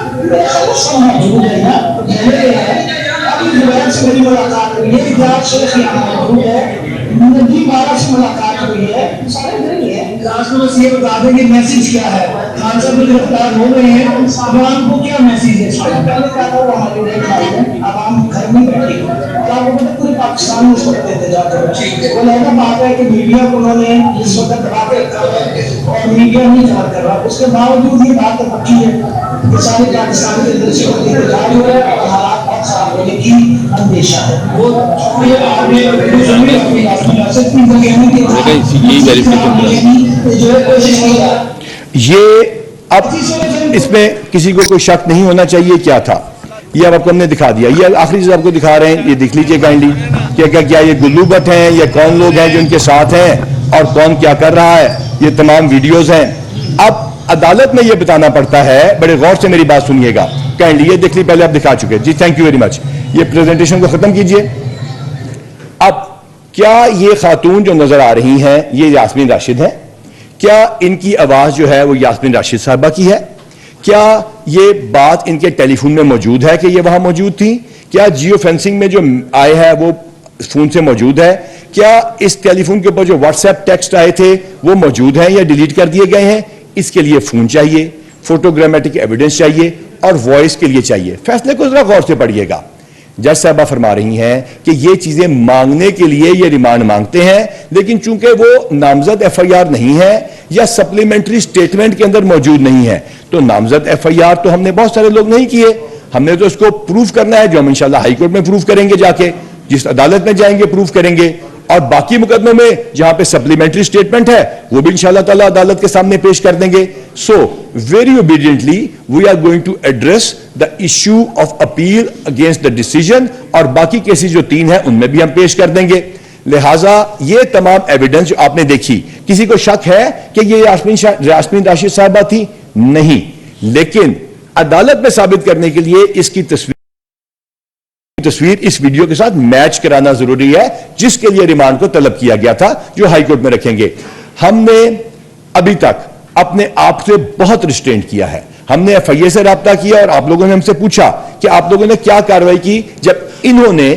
ابھی زبیر سے میری ملاقات ہوئی ہے, اجلاس شیخ یہاں موجود ہے, ندی بارہ سے ملاقات ہوئی ہے, سارے نہیں ہے. کلاس میں بس یہ بتا دیں کہ میسیج کیا ہے. خان صاحب گرفتار ہو گئے ہیں, عوام کو کیا میسیج ہے. پہلے کہا تھا وہ ہماری ڈیٹ آئی ہے, عوام گھر میں بیٹھی ہے, کیا وہ پتہ پورے پاکستان میں اس وقت احتجاج ہو رہا ہے. وہ لہذا بات ہے کہ میڈیا کو انہوں نے اس وقت دبا کے رکھا ہے اور میڈیا نہیں خبر کر رہا. اس کے باوجود یہ بات پکی ہے یہ سارے پاکستانی ایجنسیوں کو انتظار ہو رہا ہے اور حالات اور خراب ہونے کی اندیشہ ہے. وہ آپ نے اپنی ریاست کی جو ہے کوشش نہیں کر رہا. یہ اب اس میں کسی کو کوئی شک نہیں ہونا چاہیے کیا تھا. یہ اب آپ کو ہم نے دکھا دیا. یہ آخری چیز آپ کو دکھا رہے ہیں, یہ دیکھ لیجئے کائنڈلی کیا یہ گلو بٹ ہیں یا کون لوگ ہیں جو ان کے ساتھ ہیں اور کون کیا کر رہا ہے. یہ تمام ویڈیوز ہیں. اب عدالت میں یہ بتانا پڑتا ہے, بڑے غور سے میری بات سنیے گا کائنڈلی. یہ دیکھ لی پہلے آپ دکھا چکے. جی تھینک یو ویری مچ. یہ پریزنٹیشن کو ختم کیجئے. اب کیا یہ خاتون جو نظر آ رہی ہیں یہ یاسمین راشد ہیں؟ کیا ان کی آواز جو ہے وہ یاسمین راشد صاحبہ کی ہے؟ کیا یہ بات ان کے ٹیلی فون میں موجود ہے کہ یہ وہاں موجود تھی؟ کیا جیو فینسنگ میں جو آئے ہے وہ فون سے موجود ہے؟ کیا اس ٹیلی فون کے اوپر جو واٹس ایپ ٹیکسٹ آئے تھے وہ موجود ہیں یا ڈیلیٹ کر دیے گئے ہیں؟ اس کے لیے فون چاہیے, فوٹوگرامیٹک ایویڈنس چاہیے اور وائس کے لیے چاہیے. فیصلے کو ذرا غور سے پڑھیے گا. جج صاحبہ فرما رہی ہیں کہ یہ چیزیں مانگنے کے لیے یہ ریمانڈ مانگتے ہیں, لیکن چونکہ وہ نامزد ایف آئی آر نہیں ہے یا سپلیمنٹری سٹیٹمنٹ کے اندر موجود نہیں ہے, تو نامزد ایف آئی آر تو ہم نے بہت سارے لوگ نہیں کیے. ہم نے تو اس کو پروف کرنا ہے, جو ہم انشاءاللہ ہائی کورٹ میں پروف کریں گے, جا کے جس عدالت میں جائیں گے پروف کریں گے. اور باقی مقدموں میں جہاں پہ سپلیمنٹری سٹیٹمنٹ ہے وہ بھی انشاءاللہ تعالی عدالت کے سامنے پیش کر دیں گے. So very obediently we are going to address the issue of appeal against the decision, اور باقی کیسز جو 3 ہیں ان میں بھی ہم پیش کر دیں گے. لہٰذا یہ تمام ایویڈنس جو آپ نے دیکھی, کسی کو شک ہے کہ یہ یاسمین راشد صاحبہ تھی؟ نہیں. لیکن عدالت میں ثابت کرنے کے لیے اس کی تصویر اس ویڈیو کے ساتھ میچ کرانا ضروری ہے, جس کے لیے ریمانڈ کو طلب کیا گیا تھا, جو ہائی کورٹ میں رکھیں گے. ہم نے ابھی تک اپنے آپ سے بہت ریسٹرینٹ کیا ہے. ہم نے ایف آئی اے سے رابطہ کیا اور آپ لوگوں نے ہم سے پوچھا کہ آپ لوگوں نے کیا کارروائی کی جب انہوں نے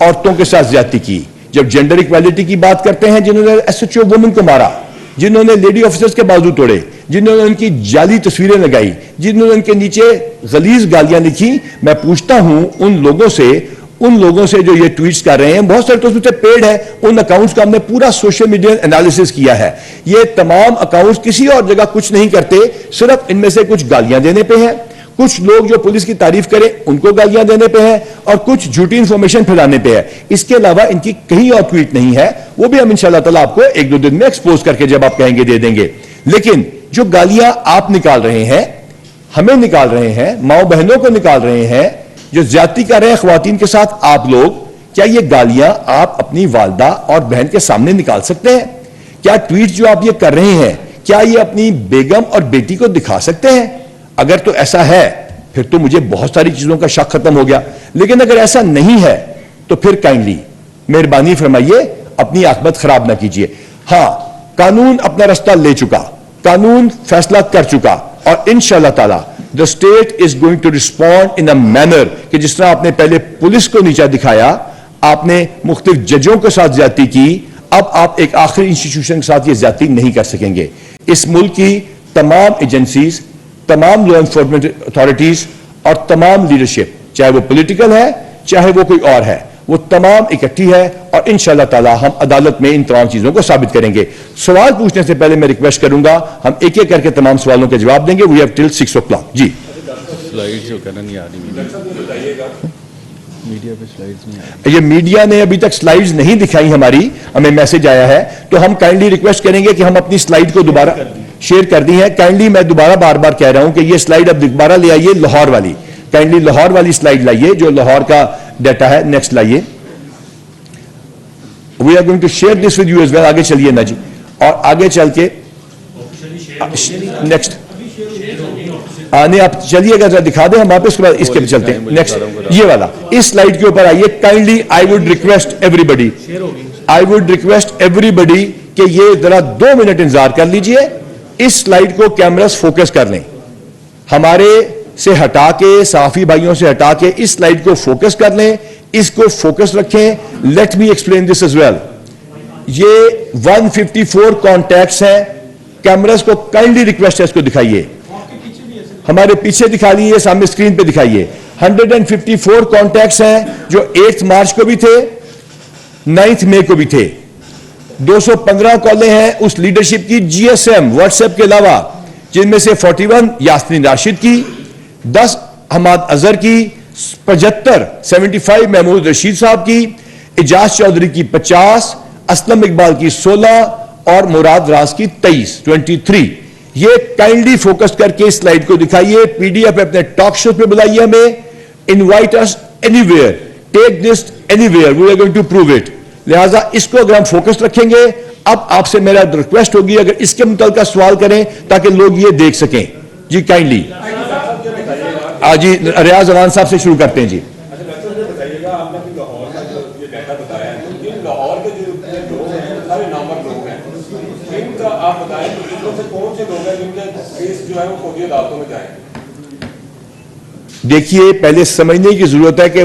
عورتوں کے ساتھ زیادتی کی, جب جینڈر ایکویلٹی کی بات کرتے ہیں, جنہوں نے ایس ایچ او وومن کو مارا, جنہوں نے لیڈی آفیسرز کے بازو توڑے, جنہوں نے ان کی جعلی تصویریں لگائی, جنہوں نے ان کے نیچے غلیظ گالیاں لکھی. میں پوچھتا ہوں ان لوگوں سے جو یہ ٹویٹس کر رہے ہیں, بہت سارے تو اس میں سے پیڈ ہیں, ان اکاؤنٹس کا ہم نے پورا سوشل میڈیا انالیسس کیا ہے. یہ تمام اکاؤنٹس کسی اور جگہ کچھ نہیں کرتے, صرف ان میں سے کچھ گالیاں دینے پہ ہیں, کچھ لوگ جو پولیس کی تعریف کریں ان کو گالیاں دینے پہ ہیں, اور کچھ جھوٹی انفارمیشن پھیلانے پہ ہے. اس کے علاوہ ان کی کہیں اور ٹویٹ نہیں ہے. وہ بھی ہم انشاءاللہ تعالیٰ آپ کو 1-2 دن میں ایکسپوز کر کے جب آپ کہیں گے دے دیں گے. لیکن جو گالیاں آپ نکال رہے ہیں, ہمیں نکال رہے ہیں, ماؤں بہنوں کو نکال رہے ہیں, جو زیادتی کر رہے ہیں خواتین کے ساتھ آپ لوگ, کیا یہ گالیاں آپ اپنی والدہ اور بہن کے سامنے نکال سکتے ہیں؟ کیا ٹویٹ جو آپ یہ کر رہے ہیں, کیا یہ اپنی بیگم اور بیٹی کو دکھا سکتے ہیں؟ اگر تو ایسا ہے پھر تو مجھے بہت ساری چیزوں کا شک ختم ہو گیا. لیکن اگر ایسا نہیں ہے تو پھر کائنڈلی مہربانی فرمائیے اپنی عاقبت خراب نہ کیجیے. ہاں, قانون اپنا رستہ لے چکا, قانون فیصلہ کر چکا, اور انشاءاللہ تعالی the state is going to respond in a manner کہ جس طرح آپ نے پہلے پولیس کو نیچا دکھایا, آپ نے مختلف ججوں کے ساتھ زیادتی کی, اب آپ ایک آخری انسٹیٹیوشن کے ساتھ یہ زیادتی نہیں کر سکیں گے. اس ملک کی تمام ایجنسیز, تمام لا انفورسمنٹ اتھارٹیز اور تمام لیڈرشپ, چاہے وہ پولیٹیکل ہے چاہے وہ کوئی اور ہے, وہ تمام اکٹھی ہے, اور انشاءاللہ تعالی ہم عدالت میں ان تمام چیزوں کو ثابت کریں گے. سوال پوچھنے سے پہلے میں ریکویسٹ کروں گا, ہم ایک ایک کر کے تمام سوالوں کے جواب دیں گے. We have till 6 o'clock. G slide جو کرنا نہیں آ رہی, میڈیا پہ سلائیڈز نہیں آ رہی. یہ میڈیا نے ابھی تک سلائیڈز نہیں دکھائی, ہماری ہمیں میسج آیا ہے, تو ہم کائنڈلی ریکویسٹ کریں گے کہ ہم اپنی سلائیڈ کو دوبارہ شیئر کر دی ہیں. کائنڈلی میں دوبارہ بار بار کہہ رہا ہوں کہ یہ سلائیڈ اب دوبارہ لے آئیے, لاہور والی, کائنڈلی لاہور والی سلائیڈ لائیے جو لاہور کا ڈیٹا ہے. نیکسٹ لائیے. We are going to share this with you as well. آگے چلیے نا جی, اور آگے چل کے نیکسٹ آنے آپ چلیے گا, دکھا دیں, ہم واپس اس کے چلتے ہیں. نیکسٹ یہ والا, اس سلائیڈ کے اوپر آئیے. Kindly I would request everybody کہ یہ ذرا 2 منٹ انتظار کر لیجئے, اس سلائیڈ کو کیمراز فوکس کر لیں, ہمارے سے ہٹا کے, صحافی بھائیوں سے ہٹا کے اس سلائیڈ کو فوکس کر لیں, اس کو فوکس رکھیں. Let me explain this as well. یہ 154 کانٹیکٹس ہیں. کیمراز کو کائنڈلی ریکویسٹ ہے اس کو دکھائیے, ہمارے پیچھے دکھا لیجیے, سامنے اسکرین پہ دکھائیے. 154 کانٹیکٹس ہیں جو 8 مارچ کو بھی تھے, 9 مئی کو بھی تھے. 215 کالیں ہیں اس لیڈرشپ کی جی ایس ایم واٹس ایپ کے علاوہ, جن میں سے 41 یاسمین راشد کی, 10 हमाद अजहर की, 75 महमूद रशीद साहब की, इजाज चौधरी की 50, असलम इकबाल की 16 और मुराद राज की 23। ये काइंडली फोकस करके इस स्लाइड को दिखाइए, पीडीएफ अपने टॉक शो पे बुलाइए हमें, invite us anywhere, take this anywhere, we are going to prove it. लिहाजा इसको अगर हम फोकस रखेंगे, अब आपसे मेरा रिक्वेस्ट होगी अगर इसके मुताल्लिक सवाल करें ताकि लोग ये देख सकें। जी काइंडली जी रियाज अवान साहब से शुरू करते हैं जी। बताइएगा, आपने लाहौर का जो ये डाटा बताया है, तो इन लाहौर के जो लोग हैं सारे नामवर लोग हैं, इनका आप बताएं इनमें से कौन से लोग हैं जिनके केस जो है वो फौजी अदालतों में जाएंगे? देखिए, पहले समझने की जरूरत है कि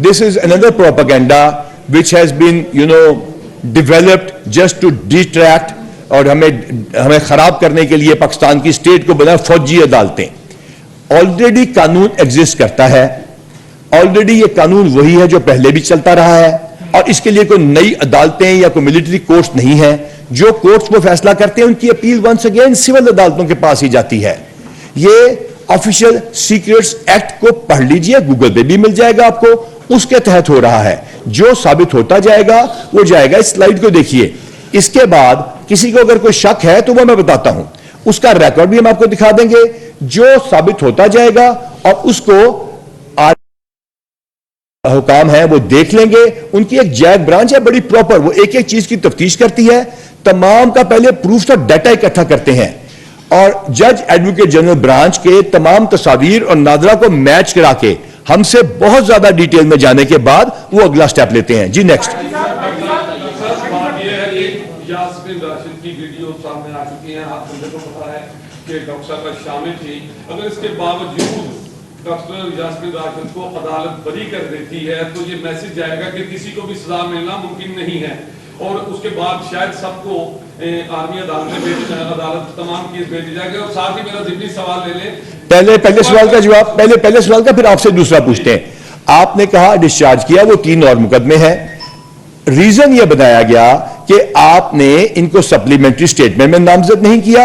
this is another propaganda which has been developed just to distract और हमें खराब करने के लिए पाकिस्तान की स्टेट को बना फौजी अदालतें। ऑलरेडी कानून एग्जिस्ट करता है, ऑलरेडी ये कानून वही है जो पहले भी चलता रहा है, और इसके लिए कोई नई अदालतें या कोई मिलिट्री कोर्ट्स नहीं है। जो कोर्ट्स वो फैसला करते हैं उनकी अपील वंस अगेन सिविल अदालतों के पास ही जाती है। ये ऑफिशियल सीक्रेट्स एक्ट को पढ़ लीजिए, गूगल पे भी मिल जाएगा आपको, उसके तहत हो रहा है। जो साबित होता जाएगा वो जाएगा। इस स्लाइड को देखिए। इसके बाद किसी को अगर कोई शक है तो वो मैं बताता हूं, उसका रिकॉर्ड भी हम आपको दिखा देंगे। जो साबित होता जाएगा और उसको हुकाम है वो देख लेंगे। उनकी एक जैक ब्रांच है बड़ी प्रॉपर, वो एक एक चीज की तफ्तीश करती है, तमाम का पहले प्रूफ और डाटा इकट्ठा करते हैं और जज एडवोकेट जनरल ब्रांच के तमाम तस्वीर और नादरा को मैच करा के हमसे बहुत ज्यादा डिटेल में जाने के बाद वो अगला स्टेप लेते हैं। जी नेक्स्ट। यास्मीन राशिद की वीडियो सामने आ चुकी है, आप मुझे को पता है कि डॉक्टर साहब शामिल थी, अगर इसके बावजूद डॉक्टर यास्मीन राशिद को अदालत बरी कर देती है तो ये मैसेज जाएगा कि किसी को भी सजा मिलना मुमकिन नहीं है, और उसके बाद शायद सबको आर्मी अदालत तमाम केस भेजी जाएगी। और साथ ही मेरा जितनी सवाल ले लें, पहले सवाल का जवाब, पहले सवाल का, फिर आपसे दूसरा पूछते हैं। आपने कहा डिस्चार्ज किया, वो 3 और मुकदमे हैं। रीजन यह बताया गया कि आपने इनको सप्लीमेंट्री स्टेटमेंट में नामजद नहीं किया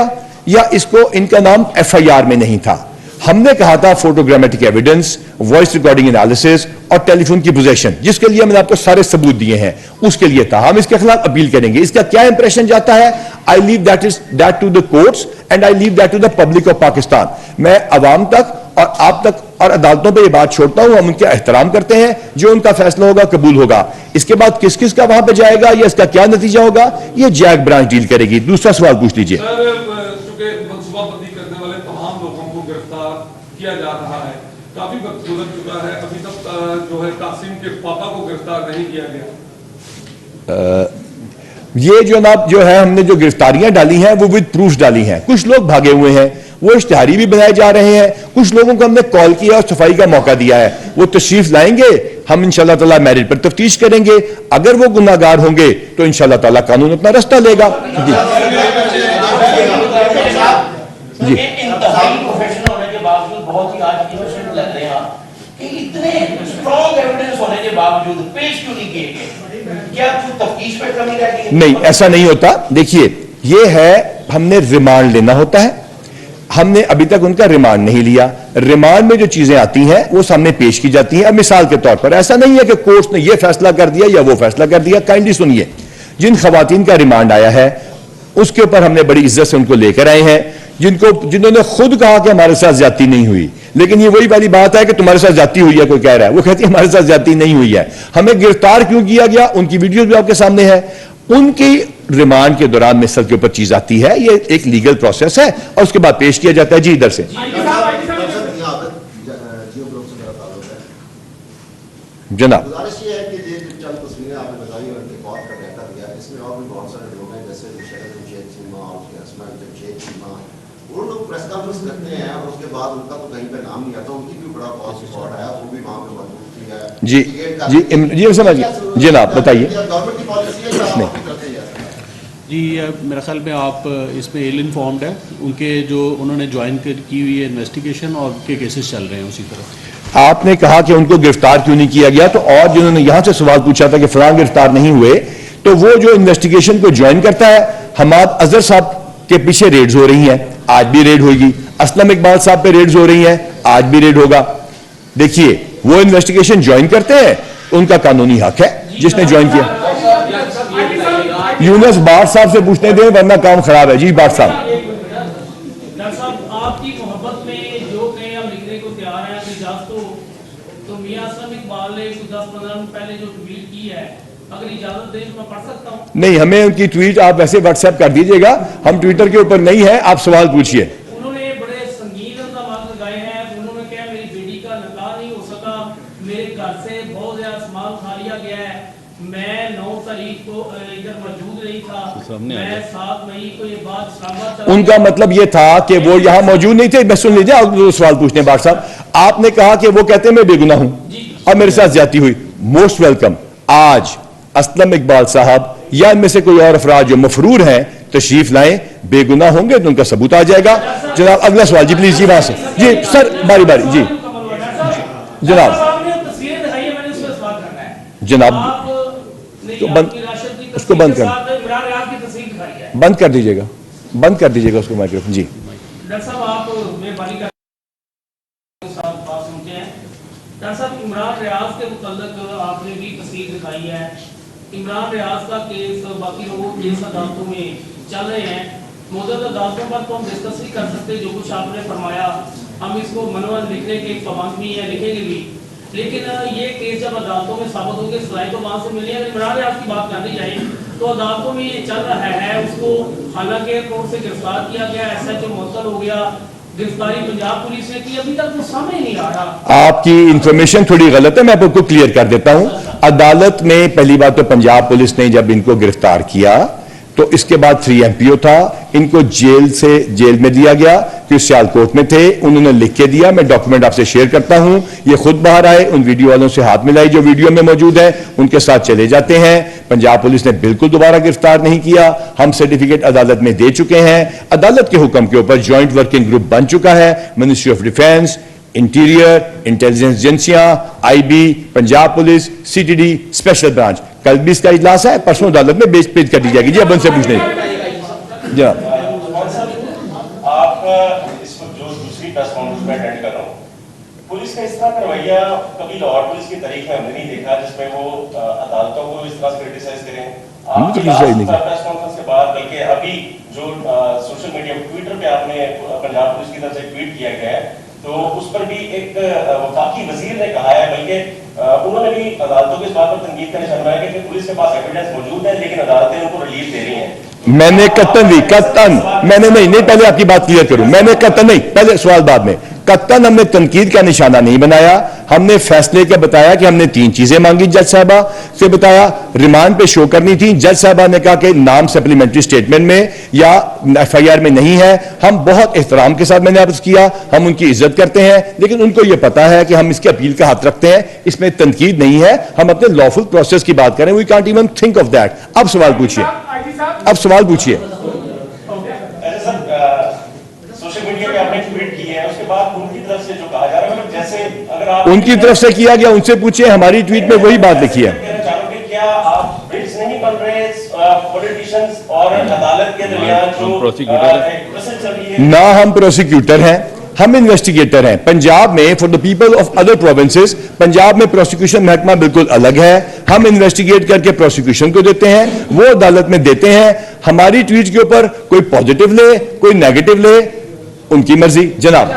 या इसको इनका नाम एफआईआर में नहीं था। हमने कहा था photogrammetric evidence, voice recording analysis और टेलीफोन की पोजीशन, जिसके लिए मैंने आपको सारे सबूत दिए हैं, उसके लिए था। हम इसके खिलाफ अपील करेंगे। इसका क्या इंप्रेशन जाता है, I leave that to the courts and I leave that to the public of Pakistan. मैं अवाम तक और आप तक और अदालतों पे ये बात छोड़ता हूं। हम उनका एहतराम करते हैं, जो उनका फैसला होगा कबूल होगा। इसके बाद किस किस का वहां पे जाएगा या इसका क्या नतीजा होगा, ये जैक ब्रांच डील करेगी। दूसरा सवाल पूछ लीजिए। मनसूबाबंदी करने वाले तमाम लोगों को गिरफ्तार किया जा रहा है, काफी वक्त गुजर चुका है, अभी तक जो है कासिम के पापा को गिरफ्तार नहीं किया गया। ये जनाब जो है हमने जो गिरफ्तारियां डाली हैं वो विद प्रूफ डाली हैं। कुछ लोग भागे हुए हैं, वो इश्तिहारी भी बनाए जा रहे हैं। कुछ लोगों को हमने कॉल किया और सफाई का मौका दिया है, वो तशरीफ लाएंगे, हम इंशाल्लाह ताला मैरिट पर तफ्तीश करेंगे। अगर वो गुनाहगार होंगे तो इंशाल्लाह ताला कानून अपना रास्ता लेगा। जी इंतहाई प्रोफेशनल होने के बावजूद बहुत ही आज इनोसेंट लग रहे हैं कि इतने स्ट्रॉन्ग एविडेंस होने के बावजूद पेश क्यों नहीं किए गए? क्या कुछ तफ्तीश पे कमी रह गई? नहीं, ऐसा नहीं होता। देखिए, ये है हमने रिमांड लेना होता है, हमने अभी तक उनका रिमांड नहीं लिया। रिमांड में जो चीजें आती हैं वो सामने पेश की जाती हैं। अब मिसाल के तौर पर ऐसा नहीं है कि कोर्ट ने ये फैसला कर दिया या वो फैसला कर दिया। काइंडली सुनिए, जिन खवातीन का रिमांड आया है उसके ऊपर हमने बड़ी इज्जत से उनको लेकर आए हैं, जिन्होंने खुद कहा कि हमारे साथ ज्यादती नहीं हुई। लेकिन ये वही वाली बात है कि तुम्हारे साथ ज्यादती हुई है, कोई कह रहा है, वो कहती है हमारे साथ ज्यादती नहीं हुई है। हमें गिरफ्तार क्यों किया गया, उनकी वीडियो भी आपके सामने है। उनकी रिमांड के दौरान मिसल के ऊपर चीज आती है, ये एक लीगल प्रोसेस है और उसके बाद पेश किया जाता है। जी इधर से जनाब। गुजारिश ये है कि ये चंद तस्वीरें आपने बताई और रिकॉर्ड का डाटा दिया, इसमें और भी बहुत सारे लोग हैं जैसे शेख चीमा और उसके हस्बैंड शेख चीमा, वो लोग प्रेस कॉन्फ्रेंस करते हैं और उसके बाद उनका तो कहीं पे नाम नहीं आता, उनकी भी बड़ा कॉल रिकॉर्ड आया, वो भी वहाँ पे मौजूद थी है। जी जी समझिए, जनाब बताइए। गवर्नमेंट की पॉलिसी है जी, मेरा ख्याल में आप इसमें इल इन्फॉर्म्ड है। उनके जो उन्होंने ज्वाइन की हुई है इन्वेस्टिगेशन और उनके केसेस चल रहे हैं उसी तरह। आपने कहा कि उनको गिरफ्तार क्यों नहीं किया गया, तो और जिन्होंने यहां से सवाल पूछा था कि फलां गिरफ्तार नहीं हुए, तो वो जो इन्वेस्टिगेशन को ज्वाइन करता है, हमाद अजहर साहब के पीछे रेड्स हो रही हैं, आज भी रेड होगी। असलम इकबाल साहब पे रेड्स हो रही हैं, आज भी रेड होगा। देखिए वो इन्वेस्टिगेशन ज्वाइन करते हैं, उनका कानूनी हक है जिसने ज्वाइन किया। यूनुस बाट साहब से पूछने दें वरना काम खराब है। जी बाट साहब। डॉक्टर साहब आपकी मोहब्बत में जो कहीं हम लिखने को तैयार हैं तो मियां असलम इकबाल ने 10-15 मिनट पहले जो ट्वीट की है, अगर इजाजत दें तो मैं पढ़ सकता हूं? नहीं, हमें उनकी ट्वीट आप वैसे व्हाट्सएप कर दीजिएगा, हम ट्विटर के ऊपर नहीं है, आप सवाल पूछिए। उन्होंने बड़े संगीन इल्जाम लगाए हैं। उन्होंने कहा मेरी बेटी का निकाह नहीं हो सका, मेरे घर से बहुत ज्यादा सामान उठा लिया गया है, मैं 9 तारीख को इधर मौजूद नहीं था, मैं 7 मई को ये बात इस्लामाबाद। उनका मतलब ये था कि वो यहाँ मौजूद नहीं थे। मैं सुन लीजिए, आप सवाल पूछने बाट साहब। आपने कहा कि वो कहते हैं मैं बेगुनाह हूं, अब मेरे साथ ज्यादती हुई। Most welcome. आज असलम इकबाल साहब या इनमें से कोई और अफराद जो मफरूर हैं तशरीफ लाएं, बेगुनाह होंगे तो उनका सबूत आ जाएगा। जनाब अगला सवाल जी प्लीज। जी वहां से जी सर, बारी बारी जी जनाब। जनाब उसको बंद कर दीजिएगा, बंद कर दीजिएगा उसको माइक्रोफोन। जी डॉक्टर साहब आप मेहरबानी कर बात सुनते हैं। डॉक्टर साहब इमरान रियाज के मुतल्लिक आपने भी तस्वीर दिखाई है। इमरान रियाज का केस बाकी लोगों के केस अदालतों में चल रहे हैं। मौजूदा अदालतों पर तो हम डिस्कस नहीं कर सकते, जो कुछ आपने फरमाया हम इसको मनोवन लिखने के पाबंद भी है, लिखेंगे भी, लेकिन ये केस जब अदालतों में साबित होंगे सलाह तो वहां से मिली। अगर इमरान रियाज की बात करनी जाए तो अदालतों में ये चल रहा है, उसको हालांकि एयरपोर्ट से गिरफ्तार किया गया, SHO मुअत्तल हो गया, गिरफ्तारी पंजाब पुलिस ने की, अभी तक वो सामने नहीं आ रहा। आपकी इंफॉर्मेशन थोड़ी गलत है, मैं आपको क्लियर कर देता हूं। अदालत में पहली बात तो पंजाब पुलिस ने जब इनको गिरफ्तार किया तो इसके बाद 3 MPO था, इनको जेल में दिया गया कि सियालकोट में थे, उन्होंने लिख के दिया। मैं डॉक्यूमेंट आपसे शेयर करता हूं, ये खुद बाहर आए, उन वीडियो वालों से हाथ मिलाई जो वीडियो में मौजूद है, उनके साथ चले जाते हैं। पंजाब पुलिस ने बिल्कुल दोबारा गिरफ्तार नहीं किया। हम सर्टिफिकेट अदालत में दे चुके हैं। अदालत के हुक्म के ऊपर ज्वाइंट वर्किंग ग्रुप बन चुका है। Ministry of defence, interior, intelligence एजेंसियां, IB, Punjab police, CTD, special branch, कल भी इसका इजलास है, परसों अदालत में पेश कर दी जाएगी। जी अब उनसे पूछने जी आप इस वक्त जो दूसरी प्रेस कॉन्फ्रेंस में अटेंड कर रहा हूँ, पुलिस का इस तरह का रवैया कभी लाहौर पुलिस की तारीख में हमने नहीं देखा जिसमें वो अदालतों को इस तरह से क्रिटिसाइज करें। प्रेस कॉन्फ्रेंस के बाद बल्कि अभी जो सोशल मीडिया ट्विटर पे आपने पंजाब पुलिस की तरफ से ट्वीट किया गया है, तो उस पर भी एक वफाकी वजीर ने कहा है, बल्कि उन्होंने भी अदालतों के इस बात पर तनकीद का निशान बनाया कि पुलिस के पास एविडेंस मौजूद है लेकिन अदालतें उनको रिलीफ दे रही हैं। मैंने मैंने नहीं पहले आपकी बात क्लियर करूं, मैंने नहीं, पहले सवाल बाद में। हमने तनकीद का निशाना नहीं बनाया। हमने फैसले के बताया कि हमने 3 चीजें मांगी जज साहबा से, बताया रिमांड पे शो करनी थी। जज साहबा ने कहा कि नाम सप्लीमेंट्री स्टेटमेंट में या FIR में नहीं है। हम बहुत एहतराम के साथ मैंने अर्ज किया, हम उनकी इज्जत करते हैं, लेकिन उनको यह पता है कि हम इसके अपील का हाथ रखते हैं, इसमें तनकीद नहीं है। हम अपने लॉफुल प्रोसेस की बात करें, we can't even think of that. अब सवाल पूछिए, अब सवाल पूछिए। सोशल मीडिया पे आपने ट्वीट की है, उसके बाद उनकी तरफ से जो कहा जा रहा है, जैसे अगर आप उनकी तरफ से किया गया उनसे पूछिए, हमारी ट्वीट में वही बात लिखी है। क्या आप ब्रिज नहीं बन रहे पॉलिटिशियंस और अदालत के दरमियान जो प्रोसेस चल रही है? ना हम प्रोसिक्यूटर हैं, हम इन्वेस्टिगेटर हैं। पंजाब में for the people of other provinces, Punjab में प्रोसिक्यूशन महकमा बिल्कुल अलग है। हम इन्वेस्टिगेट करके प्रोसिक्यूशन को देते हैं, वो अदालत में देते हैं। हमारी ट्वीट के ऊपर कोई पॉजिटिव ले, कोई नेगेटिव ले, उनकी मर्जी। जनाब ये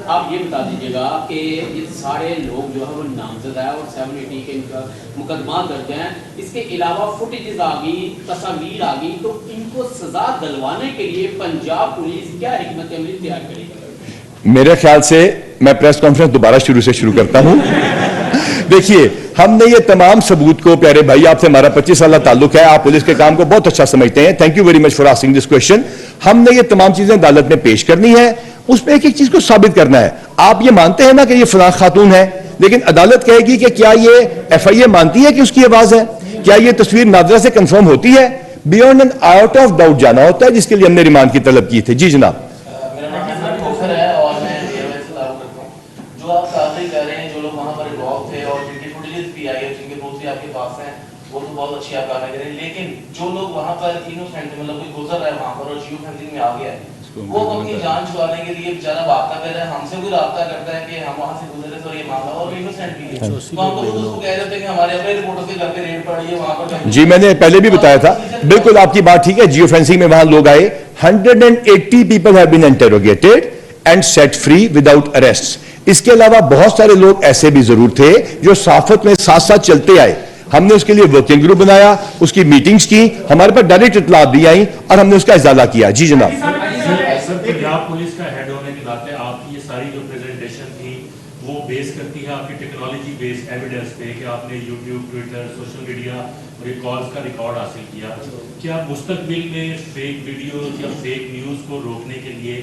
आप ये बता दीजिएगा कि ये सारे लोग जो है वो नामजद है और 780 के इनका मुकदमा दर्ज है, इसके अलावा फुटेजेस आ गई, तस्वीर आ गई, तो इनको सजा दिलवाने के लिए पंजाब पुलिस क्या हिकमत अमली तैयार करेगी? मेरे ख्याल से मैं प्रेस कॉन्फ्रेंस दोबारा शुरू करता हूं। देखिए, हमने ये तमाम सबूत को, प्यारे भाई आपसे हमारा 25 साल ताल्लुक है, आप पुलिस के काम को बहुत अच्छा समझते हैं, thank you very much for asking this question. हमने ये तमाम चीजें अदालत में पेश करनी है, उसमें एक एक चीज को साबित करना है। आप ये मानते हैं ना कि ये फलां खातून है, लेकिन अदालत कहेगी कि क्या ये FIA मानती है कि उसकी आवाज है, क्या ये तस्वीर नादरा से कंफर्म होती है? Beyond and out of doubt जाना होता है, जिसके लिए हमने रिमांड की तलब की थी। जी जनाब। आपके पास हैं वो तो बहुत अच्छी आप कार्रवाई करें, लेकिन जो लोग वहां पर इनोसेंट मतलब कोई गुजर रहा है वहां पर और जियो फेंसिंग में आ गया है वो अपनी जान छुड़ाने के लिए बेचारा भागता फिर है, हमसे कोई राब्ता करता है कि हम वहाँ से गुजरे तो ये मामला और इनोसेंट भी है, तो हम तो उसको कह देते हैं कि हमारे अपने रिपोर्टर के घर पे रेड पड़ी है वहाँ पर। जी मैंने पहले भी बताया था, बिल्कुल आपकी बात ठीक है, जियो फेंसिंग में वहां लोग आए, 180 people have been interrogated and set free without arrest. इसके अलावा बहुत सारे लोग ऐसे भी जरूर थे जो साफत में साथ साथ चलते आए। हमने उसके लिए वर्किंग ग्रुप बनाया, उसकी मीटिंग्स की, हमारे पास डायरेक्ट इत्तलात भी आई और हमने उसका इजाला किया। जी जनाब। सर, पंजाब पुलिस का हेड होने के नाते आपकी ये सारी जो प्रेजेंटेशन थी वो बेस करती है आपकी टेक्नोलॉजी बेस्ड एविडेंस पे कि आपने यूट्यूब, ट्विटर, सोशल मीडिया और ये कॉल्स का रिकॉर्ड हासिल किया। क्या मुस्तकबिल में फेक वीडियोस या फेक न्यूज़ को रोकने के लिए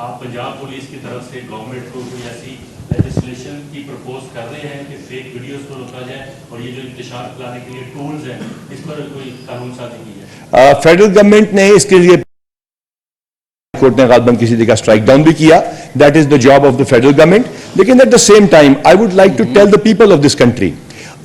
आप पंजाब पुलिस की तरफ से गवर्नमेंट को कोई ऐसी लेजिस्लेशन की प्रपोज कर रहे हैं कि फेक वीडियोस को रोका जाए और ये जो इंतशार फैलाने के लिए टूल्स हैं इस पर कोई कानून साजी की जाए? फेडरल गवर्नमेंट ने इसके लिए कोर्ट ने गालबन किसी जगह स्ट्राइक डाउन भी किया, that is the job of the federal government. लेकिन at the same time I would like to tell the people of this country,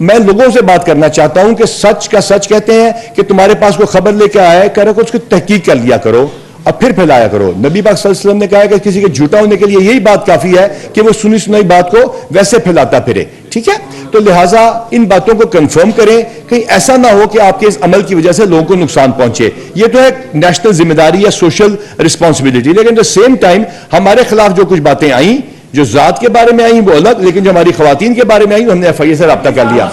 मैं लोगों से बात करना चाहता हूं कि सच का सच कहते हैं कि तुम्हारे पास कोई खबर लेकर आया है, कह रहे उसको तहकीक कर लिया करो और फिर फैलाया करो। नबी पाक सल्लल्लाहु अलैहि वसल्लम ने कहा है कि किसी के झूठा होने के लिए यही बात काफी है कि वो सुनी सुनाई बात को वैसे फैलाता फिरे, ठीक है। तो लिहाजा इन बातों को कंफर्म करें, कहीं ऐसा ना हो कि आपके इस अमल की वजह से लोगों को नुकसान पहुंचे। ये तो है नेशनल जिम्मेदारी या सोशल रिस्पॉन्सिबिलिटी, लेकिन एट द सेम टाइम हमारे खिलाफ जो कुछ बातें आई, जो जात के बारे में आई वो अलग, लेकिन जो हमारी खवातीन के बारे में आई हमने FIA से रब्ता कर लिया।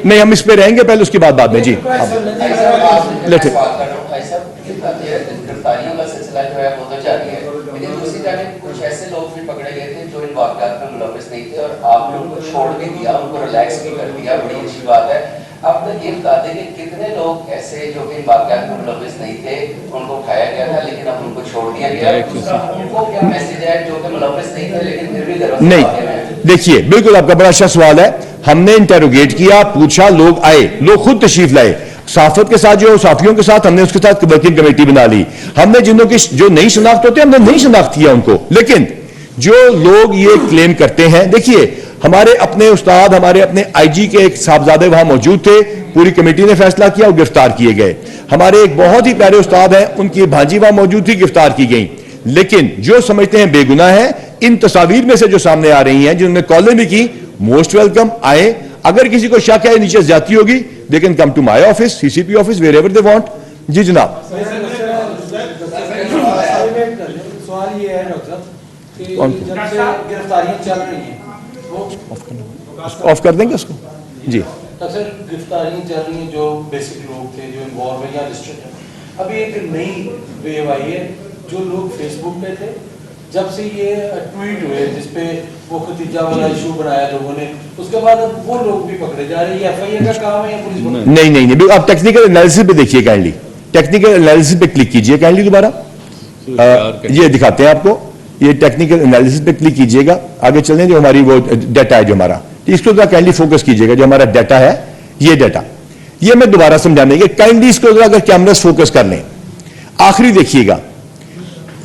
नहीं, हम इस पे रहेंगे पहले, उसके बाद में। जी गिरफ्तारियों का सिलसिला जो है वो तो जारी है, लेकिन दूसरी तरफ कुछ ऐसे लोग भी पकड़े गए थे जो इन वाक़यात में मुलव्वस नहीं थे और आपने उनको छोड़ भी दिया, उनको रिलैक्स भी कर दिया, बड़ी अच्छी बात है। अब तक ये बता दें कि कितने लोग ऐसे जो कि इन वाक़यात में मुलव्वस नहीं थे उनको उठाया गया था लेकिन अब उनको छोड़ दिया गया, उनको क्या मैसेज है जो कि मुलव्वस नहीं थे लेकिन फिर भी नहीं? देखिए, बिल्कुल आपका बड़ा अच्छा सवाल है। हमने इंटेरोगेट किया, पूछा, लोग आए, लोग खुद तशरीफ लाए, साफत के साथ जो साफियों के साथ हमने उसके साथ वर्किंग कमेटी बना ली। हमने जिनों की जो नई शनाख्त होते हैं हमने नई शनाख्त किया उनको। लेकिन जो लोग ये क्लेम करते हैं, देखिए हमारे अपने उस्ताद, हमारे अपने IG के एक साहबजादे वहां मौजूद थे, पूरी कमेटी ने फैसला किया और गिरफ्तार किए गए। हमारे एक बहुत ही प्यारे उस्ताद हैं, उनकी भांजी वहां मौजूद थी, गिरफ्तार की गई। लेकिन जो समझते हैं बेगुनाह है, इन तस्वीर में से जो सामने आ रही हैं, जिन्होंने कॉलें भी की, मोस्ट वेलकम आए। अगर किसी को शक है नीचे जाती होगी, they can come to my office, CCP office, wherever they want. जी जनाब। सवाल ये है डॉक्टर साहब कि जब से गिरफ्तारियां चल रही हैं, ऑफ कर देंगे उसको। जी डॉक्टर, गिरफ्तारियां चल रही हैं, जो बेसिक लोग थे जो इन्वॉल्व है या लिस्टेड है। अभी एक नई वेव आई है, जो लोग फेसबुक पे थे, जब से ये ट्वीट हुए जिसपे वो खतीजा वाला इशू बनाया लोगों ने, उसके बाद अब वो लोग भी पकड़े जा रहे हैं। FIA का काम है या पुलिस को? नहीं, आप टेक्निकल एनालिसिस पे देखिए काइंडली, टेक्निकल एनालिसिस पे क्लिक कीजिए काइंडली दोबारा। ये दिखाते हैं आपको, ये टेक्निकल एनालिसिस पे क्लिक कीजिएगा। आगे चलने जो हमारी वो डाटा है जो हमारा, तो इसको जरा काइंडली फोकस कीजिएगा। जो हमारा डाटा है, ये डाटा, ये मैं दोबारा समझाने के, काइंडली इसको जरा अगर कैमरा फोकस कर लें, आखिरी देखिएगा।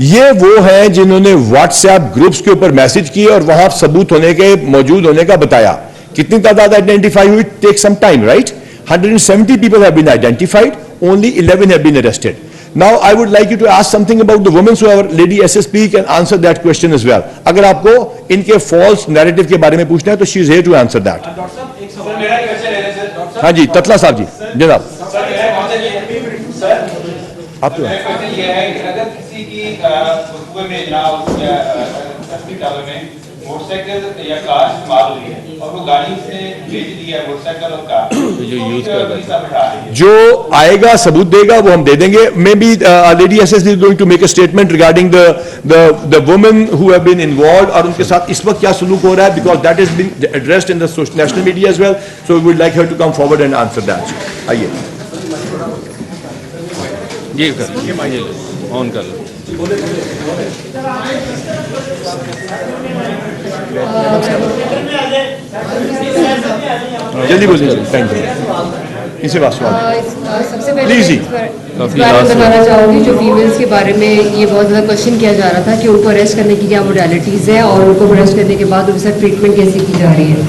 ये वो हैं जिन्होंने व्हाट्सएप ग्रुप्स के ऊपर मैसेज किए और वहां सबूत होने के, मौजूद होने का बताया। कितनी तादाद आइडेंटिफाई हुई? Take some time, right? 170 people have been identified, only 11 have been arrested. Now I would like you to ask something about the women, so our lady SSP can answer that question as well. अगर आपको इनके false narrative के बारे में पूछना है तो she is here to answer that. हाँ जी, ततला साहब जी, जनाब। आप ये है कि अगर किसी की कुएं में या हॉस्पिटल में मोटरसाइकिल या कार इस्तेमाल हो रही है और वो गाड़ी से भेज दी है, मोटरसाइकिल और कार जो यूज कर रहा है, जो आएगा सबूत देगा वो हम दे देंगे। May be lady SSP is going to make a statement regarding the women who have been involved और उनके साथ इस वक्त क्या सलूक हो रहा है, because that has been addressed in the national media as well, so we would like her to come forward and answer that. आइए ये ऑन कर लो। जल्दी बोलिए, थैंक यू। इसे बात सबसे पहले प्लीज ही बताना चाहूँगी, जो फीमेल्स के बारे में ये बहुत ज़्यादा क्वेश्चन किया जा रहा था कि उनको अरेस्ट करने की क्या मोडालिटीज़ है और उनको अरेस्ट करने के बाद उनके साथ ट्रीटमेंट कैसे की जा रही है।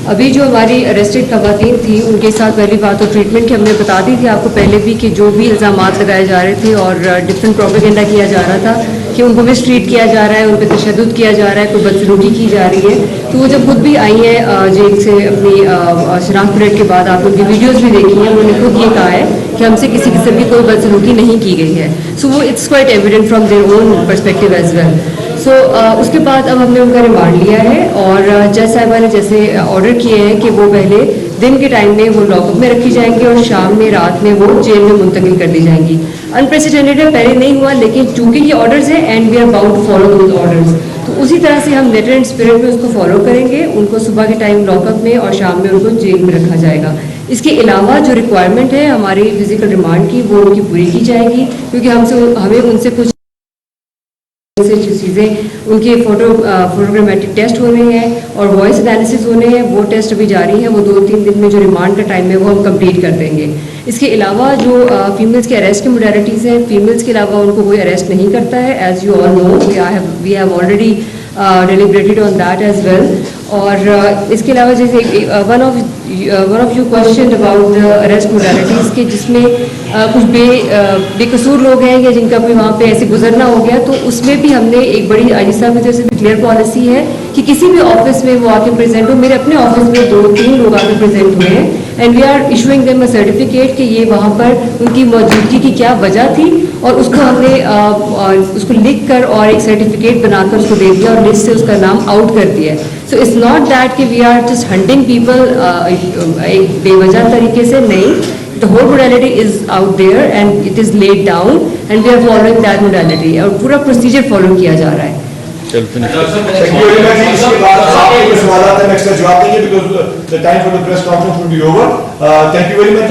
अभी जो हमारी अरेस्टेड खवातीन थी उनके साथ पहली बात तो ट्रीटमेंट की हमने बता दी थी आपको पहले भी कि जो भी इल्ज़ामात लगाए जा रहे थे और डिफरेंट प्रोपेगेंडा किया जा रहा था कि उनको मिसट्रीट किया जा रहा है, उन पर तशद्दुद किया जा रहा है, कोई बदसलूकी की जा रही है, तो वो जब खुद भी आई हैं जेल से अपनी शनाख्त परेड के बाद, आप उनकी वीडियोज़ भी देखी हैं, उन्होंने खुद ये कहा है कि हमसे किसी किस्म की कोई बदसलूकी नहीं की गई है. सो वो it's quite evident from their own perspective as well. So उसके बाद अब हमने उनका रिमांड लिया है और जज साहिबा ने जैसे ऑर्डर किए हैं कि वो पहले दिन के टाइम में वो लॉकअप में रखी जाएंगी और शाम में रात में वो जेल में मुंतकिल कर दी जाएंगी. अनप्रेसिडेंटेड है, पहले नहीं हुआ, लेकिन चूंकि ये ऑर्डर्स हैं and we are bound to follow those orders, तो उसी तरह से हम लेटर एंड स्पिरिट में उसको फॉलो करेंगे. उनको सुबह के टाइम लॉकअप में और शाम में उनको जेल में रखा जाएगा. इसके अलावा जो रिक्वायरमेंट है हमारी फिजिकल रिमांड की वो उनकी पूरी की जाएगी, क्योंकि हमें उनसे कुछ चीज़ें, उनके फोटोग्रामेट्रिक टेस्ट होने हैं और वॉइस एनालिसिस होने हैं, वो टेस्ट अभी जारी है. वो 2-3 दिन में जो रिमांड का टाइम है वो हम कंप्लीट कर देंगे. इसके अलावा जो फीमेल्स के अरेस्ट की मोडालिटीज़ हैं, फीमेल्स के अलावा उनको कोई अरेस्ट नहीं करता है. As you all know we have already deliberated on that as well. और इसके अलावा जैसे one of you question about the arrest modalities के जिसमें कुछ बेकसूर लोग हैं या जिनका भी वहाँ पे ऐसे गुजरना हो गया, तो उसमें भी हमने एक बड़ी आईजी साहब की तरफ से भी क्लियर पॉलिसी है कि किसी भी ऑफिस में वो आके प्रेजेंट हो. मेरे अपने ऑफिस में 2-3 लोग आके प्रेजेंट हुए हैं and we are issuing them a certificate कि ये वहाँ पर उनकी मौजूदगी की क्या वजह थी, और उसको हमने उसको लिख कर और एक सर्टिफिकेट बनाकर उसको दे दिया और लिस्ट से उसका नाम आउट कर दिया. सो इट्स नॉट दैट कि we are just hunting people एक बेवजह तरीके से, नहीं. The whole modality is out there and it is laid down and we are following that modality और पूरा प्रोसीजर फॉलो किया जा रहा है. इसके बाद आपके जो सवाल है नेक्स्ट जवाब देंगे because the time for the press conference will be over. Thank you very much.